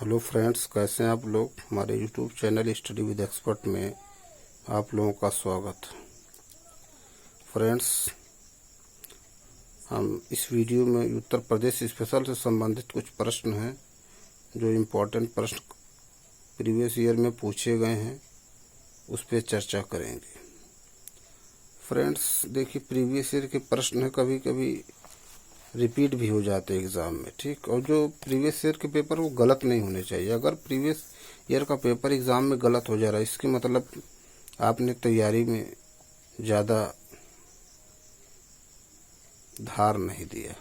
Hello friends, कैसे हैं आप लोग। हमारे YouTube channel study with expert में आप लोगों का स्वागत। फ्रेंड्स, हम इस वीडियो में उत्तर प्रदेश स्पेशल से संबंधित कुछ प्रश्न हैं जो इम्पोर्टेंट प्रश्न प्रीवियस ईयर में पूछे गए हैं, उस पर चर्चा करेंगे। फ्रेंड्स देखिए, प्रीवियस ईयर के प्रश्न हैं, कभी कभी रिपीट भी हो जाते हैं एग्ज़ाम में, ठीक। और जो प्रीवियस ईयर के पेपर वो गलत नहीं होने चाहिए। अगर प्रीवियस ईयर का पेपर एग्ज़ाम में गलत हो जा रहा है, इसके मतलब आपने तैयारी में ज़्यादा धार नहीं दिया,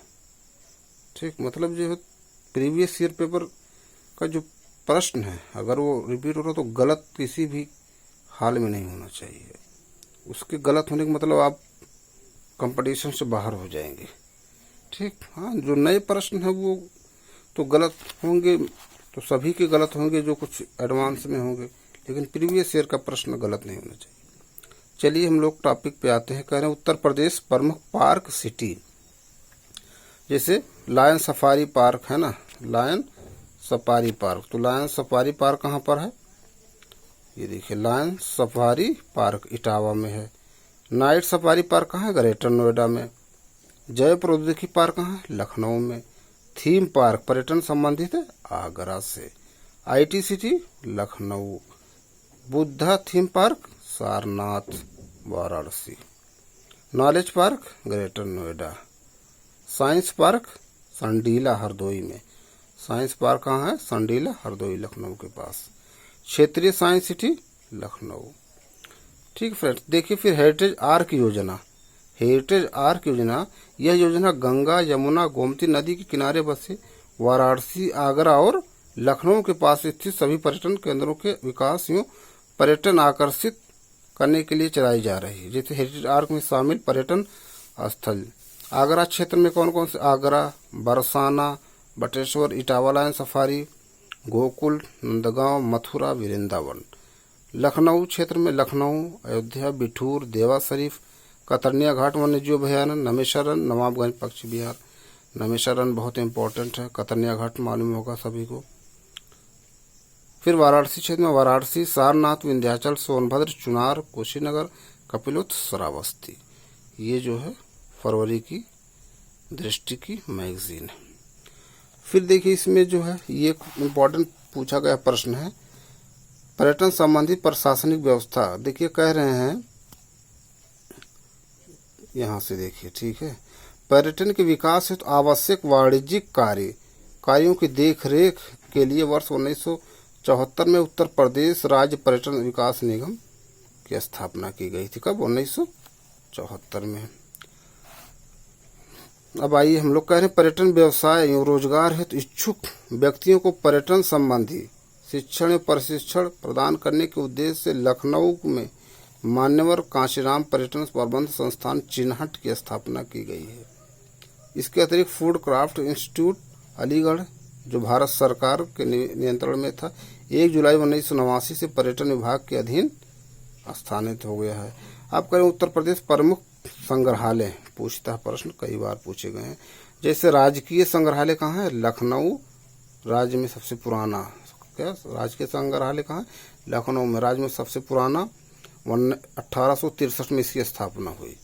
ठीक। मतलब जो है प्रीवियस ईयर पेपर का जो प्रश्न है, अगर वो रिपीट हो रहा तो गलत किसी भी हाल में नहीं होना चाहिए। उसके गलत होने का मतलब आप कंपटीशन से बाहर हो जाएंगे, ठीक। हाँ, जो नए प्रश्न है वो तो गलत होंगे, तो सभी के गलत होंगे जो कुछ एडवांस में होंगे, लेकिन प्रीवियस ईयर का प्रश्न गलत नहीं होना चाहिए। चलिए हम लोग टॉपिक पे आते हैं। कह रहे हैं उत्तर प्रदेश प्रमुख पार्क सिटी, जैसे लायन सफारी पार्क है ना, लायन सफारी पार्क। तो लायन सफारी पार्क कहाँ पर है? ये देखिए, लायन सफारी पार्क इटावा में है। नाइट सफारी पार्क कहाँ है? ग्रेटर नोएडा में। जैव प्रौद्योगिकी पार्क कहाँ है? लखनऊ में। थीम पार्क पर्यटन संबंधित है आगरा से। IT city Lucknow. Buddha theme park Sarnath Varanasi. Knowledge park Greater Noida. Science park Sandila Hardoi में। साइंस पार्क कहाँ है? संडीला हरदोई लखनऊ के पास। क्षेत्रीय साइंस सिटी लखनऊ, ठीक फ्रेंड्स। देखिए फिर हेरिटेज आर्क योजना। हेरिटेज आर्क योजना, यह योजना गंगा यमुना गोमती नदी के किनारे बसे वाराणसी आगरा और लखनऊ के पास स्थित सभी पर्यटन केंद्रों के विकास एवं पर्यटन आकर्षित करने के लिए चलाई जा रही है। जैसे हेरिटेज आर्क में शामिल पर्यटन स्थल आगरा क्षेत्र में कौन कौन से? Agra, Barsana, Bateshwar, Etawah lion safari, Gokul, Nandgaon, Mathura, Vrindavan. लखनऊ क्षेत्र में लखनऊ, अयोध्या, बिठूर, देवा शरीफ, कतरनिया घाट वन्यजीव अभयारण्य, नमेशारण्य, नवाबगंज पक्षी विहार। नमेशारण्य बहुत इंपॉर्टेंट है, कतरनिया घाट मालूम होगा सभी को। फिर वाराणसी क्षेत्र में वाराणसी, सारनाथ, विंध्याचल, सोनभद्र, चुनार, कुशीनगर, कपिलवस्तु, श्रावस्ती। ये जो है फरवरी की दृष्टि की मैगजीन है। फिर देखिए इसमें जो है ये इम्पोर्टेंट पूछा गया प्रश्न है, पर्यटन संबंधी प्रशासनिक व्यवस्था। देखिए कह रहे हैं यहाँ से देखिए, ठीक है। पर्यटन के विकास हेतु आवश्यक वाणिज्यिक कार्यों की देखरेख के लिए वर्ष 1974 में उत्तर प्रदेश राज्य पर्यटन विकास निगम की स्थापना की गई थी। कब? 1974 में। अब आइए हम लोग कह रहे हैं पर्यटन व्यवसाय एवं रोजगार हेतु इच्छुक व्यक्तियों को पर्यटन संबंधी शिक्षण एवं प्रशिक्षण प्रदान करने के उद्देश्य से लखनऊ में मान्यवर कांशीराम पर्यटन प्रबंध संस्थान चिन्हट की स्थापना की गई है। इसके अतिरिक्त फूड क्राफ्ट इंस्टीट्यूट अलीगढ़, जो भारत सरकार के नियंत्रण में था, 1 जुलाई 1989 से पर्यटन विभाग के अधीन स्थानित हो गया है। आप करें उत्तर प्रदेश प्रमुख संग्रहालय, पूछता है प्रश्न, कई बार पूछे गए हैं। जैसे राजकीय संग्रहालय कहाँ है? लखनऊ। राज्य में सबसे पुराना क्या राजकीय संग्रहालय कहाँ है? लखनऊ में। राज्य में सबसे पुराना 1863 में इसकी स्थापना हुई।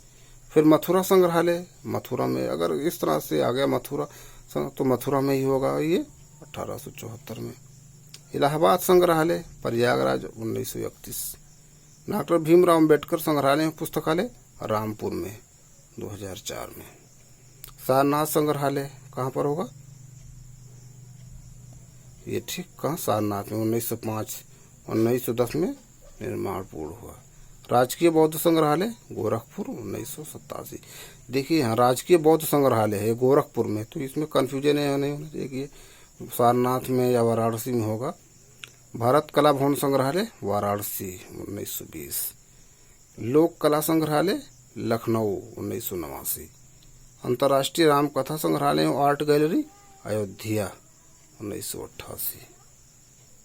फिर मथुरा संग्रहालय, मथुरा में। अगर इस तरह से आ गया मथुरा तो मथुरा में ही होगा ये 1874 में। इलाहाबाद संग्रहालय प्रयागराज 1931। डॉक्टर भीमराव अम्बेडकर संग्रहालय पुस्तकालय रामपुर में 2004 में। सारनाथ संग्रहालय कहाँ पर होगा? ये ठीक कहाँ? सारनाथ में। 1905 1910 में निर्माण पूर्ण हुआ। राजकीय बौद्ध संग्रहालय गोरखपुर 1987। देखिए यहाँ राजकीय बौद्ध संग्रहालय है गोरखपुर में, तो इसमें कन्फ्यूजन नहीं होना चाहिए कि ये सारनाथ में या वाराणसी में होगा। भारत कला भवन संग्रहालय वाराणसी 1920। लोक कला संग्रहालय लखनऊ 1989। अंतर्राष्ट्रीय रामकथा संग्रहालय आर्ट गैलरी अयोध्या 1988।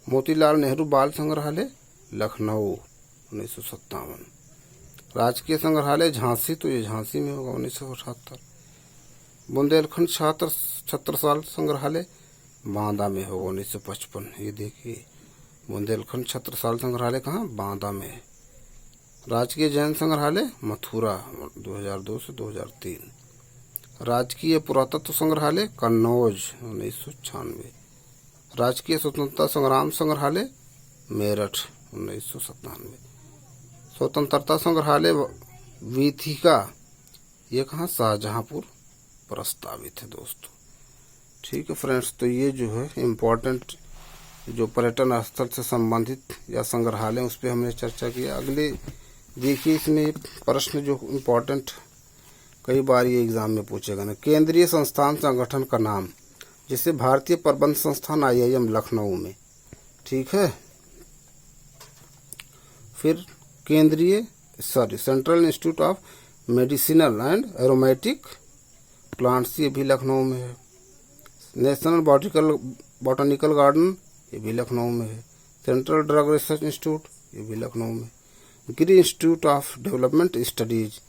मोतीलाल नेहरू बाल संग्रहालय लखनऊ 1957। राजकीय संग्रहालय झांसी, तो ये झांसी में होगा 1978। बुंदेलखंड छात्र छत्रसाल संग्रहालय बांदा में होगा 1955। ये देखिए बुंदेलखंड छत्रसाल संग्रहालय कहाँ, बांदा में है। राजकीय जैन संग्रहालय मथुरा 2002 से 2003। राजकीय पुरातत्व संग्रहालय कन्नौज 1996। राजकीय स्वतंत्रता संग्राम संग्रहालय मेरठ 1997। स्वतंत्रता संग्रहालय वीथिका ये कहाँ, शाहजहांपुर प्रस्तावित है दोस्तों। ठीक है फ्रेंड्स, तो ये जो है इम्पोर्टेंट जो पर्यटन स्थल से संबंधित या संग्रहालय उस पर हमने चर्चा किया। अगले देखिए इसमें प्रश्न जो इम्पोर्टेंट कई बार ये एग्जाम में पूछेगा ना, केंद्रीय संस्थान संगठन का नाम, जैसे भारतीय प्रबंध संस्थान IIM लखनऊ में। ठीक है, फिर central institute of medicinal and aromatic plants ये भी लखनऊ में है। नेशनल बॉटनिकल गार्डन ये भी लखनऊ में है। सेंट्रल ड्रग रिसर्च इंस्टीट्यूट ये भी लखनऊ में। गिरी इंस्टीट्यूट ऑफ डेवलपमेंट स्टडीज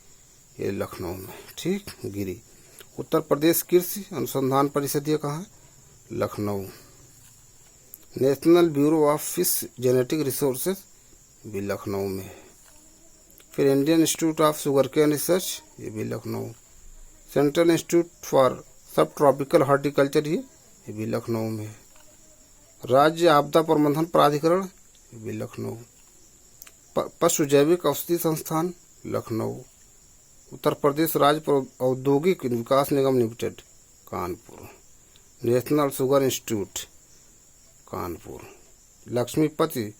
ये लखनऊ में। ठीक, गिरी। उत्तर प्रदेश कृषि अनुसंधान परिषद ये कहाँ है, Lucknow. National Bureau of Fish Genetic Resources भी लखनऊ में है। फिर Indian institute of Sugarcane Research ये भी Lucknow. Central Institute for Subtropical Horticulture ये भी लखनऊ में है। राज्य आपदा प्रबंधन प्राधिकरण ये भी लखनऊ। पशु जैविक औषधि संस्थान लखनऊ। उत्तर प्रदेश राज्य औद्योगिक विकास निगम limited Kanpur. National sugar institute Kanpur. Lakshmipati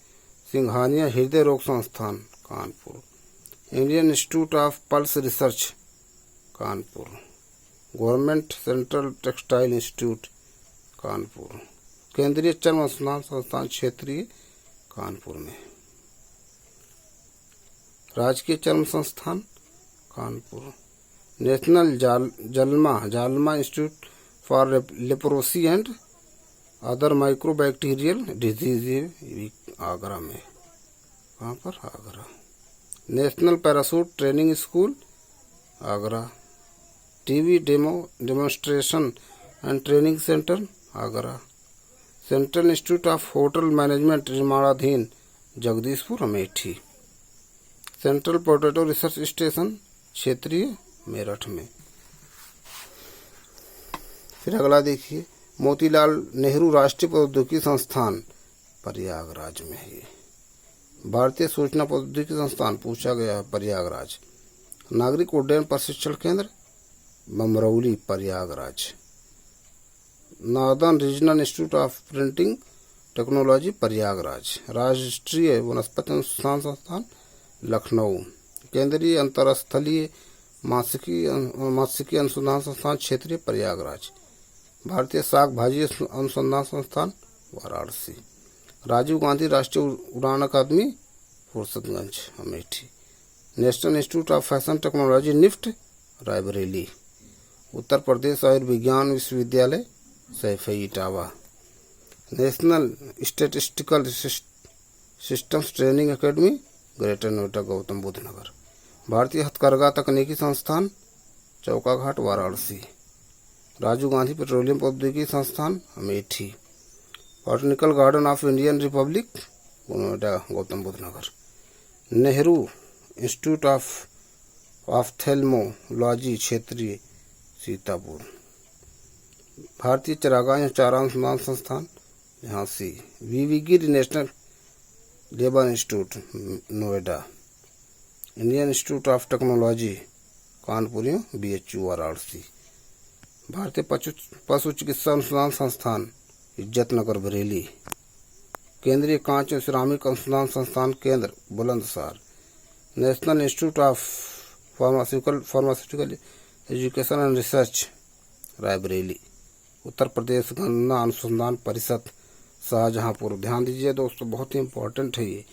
Singhania हृदय रोग संस्थान Kanpur. Indian institute of pulse research Kanpur. Government central textile institute Kanpur. केंद्रीय चर्म अनुसंधान संस्थान क्षेत्रीय कानपुर में। राजकीय चर्म संस्थान Kanpur. National JALMA institute for leprosy and other microbacterial disease Agra में। कहाँ पर, Agra. National parachute training school Agra. TV demonstration and training centre Agra. Central institute of hotel management निर्माणाधीन Jagdishpur Amethi. Central potato research station क्षेत्रीय मेरठ में। फिर अगला देखिए, मोतीलाल नेहरू राष्ट्रीय प्रौद्योगिकी संस्थान प्रयागराज में है। भारतीय सूचना प्रौद्योगिकी संस्थान पूछा गया है, प्रयागराज। नागरिक उड्डयन प्रशिक्षण केंद्र Bamrauli Prayagraj. Northern regional institute of printing technology Prayagraj. राष्ट्रीय वनस्पति अनुसंधान संस्थान लखनऊ। केंद्रीय अंतरस्थलीय मात्स्यिकी अनुसंधान संस्थान क्षेत्रीय प्रयागराज। भारतीय शाक भाजी अनुसंधान संस्थान वाराणसी। राजीव गांधी राष्ट्रीय उड़ान अकादमी Fursatganj Amethi. National institute of fashion technology NIFT Raebareli. Uttar Pradesh आयुर्विज्ञान विश्वविद्यालय Saifai Etawah. National statistical systems training academy Greater Noida Gautam Buddh Nagar. भारतीय हथकरघा तकनीकी संस्थान चौकाघाट वाराणसी। राजीव गांधी पेट्रोलियम प्रौद्योगिकी संस्थान Amethi. Botanical garden of Indian republic Noida Gautam Buddh Nagar. Nehru institute of ophthalmology क्षेत्रीय सीतापुर। भारतीय चारागाह एवं चारा अनुसंधान संस्थान Jhansi. VV Giri national labour institute Noida. Indian institute of technology Kanpur BHU Varanasi. भारतीय पशु चिकित्सा अनुसंधान संस्थान इज्जतनगर बरेली। केंद्रीय कांच एवं सिरामिक अनुसंधान संस्थान केंद्र Bulandshahr. National institute of pharmaceutical education and research Raebareli. Uttar Pradesh गन्ना अनुसंधान परिषद शाहजहांपुर। ध्यान दीजिए दोस्तों, बहुत ही इंपॉर्टेंट है ये।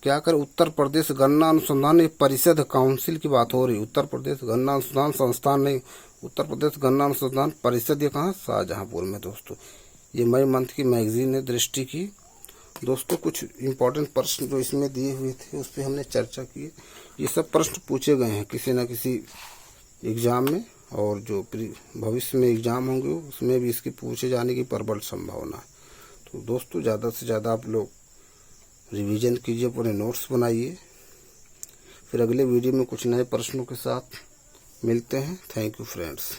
क्या कर, उत्तर प्रदेश गन्ना अनुसंधान परिषद काउंसिल की बात हो रही। उत्तर प्रदेश गन्ना अनुसंधान संस्थान नहीं, उत्तर प्रदेश गन्ना अनुसंधान परिषद ये कहाँ, शाहजहांपुर में दोस्तों। ये मई मंथ की मैगजीन है दृष्टि की। दोस्तों कुछ इम्पोर्टेंट प्रश्न जो इसमें दिए हुए थे उस पर हमने चर्चा की। ये सब प्रश्न पूछे गए हैं किसी न किसी एग्जाम में, और जो भविष्य में एग्ज़ाम होंगे उसमें भी इसकी पूछे जाने की प्रबल संभावना। तो दोस्तों ज़्यादा से ज़्यादा आप लोग रिवीजन कीजिए, पूरे नोट्स बनाइए। फिर अगले वीडियो में कुछ नए प्रश्नों के साथ मिलते हैं। Thank you friends.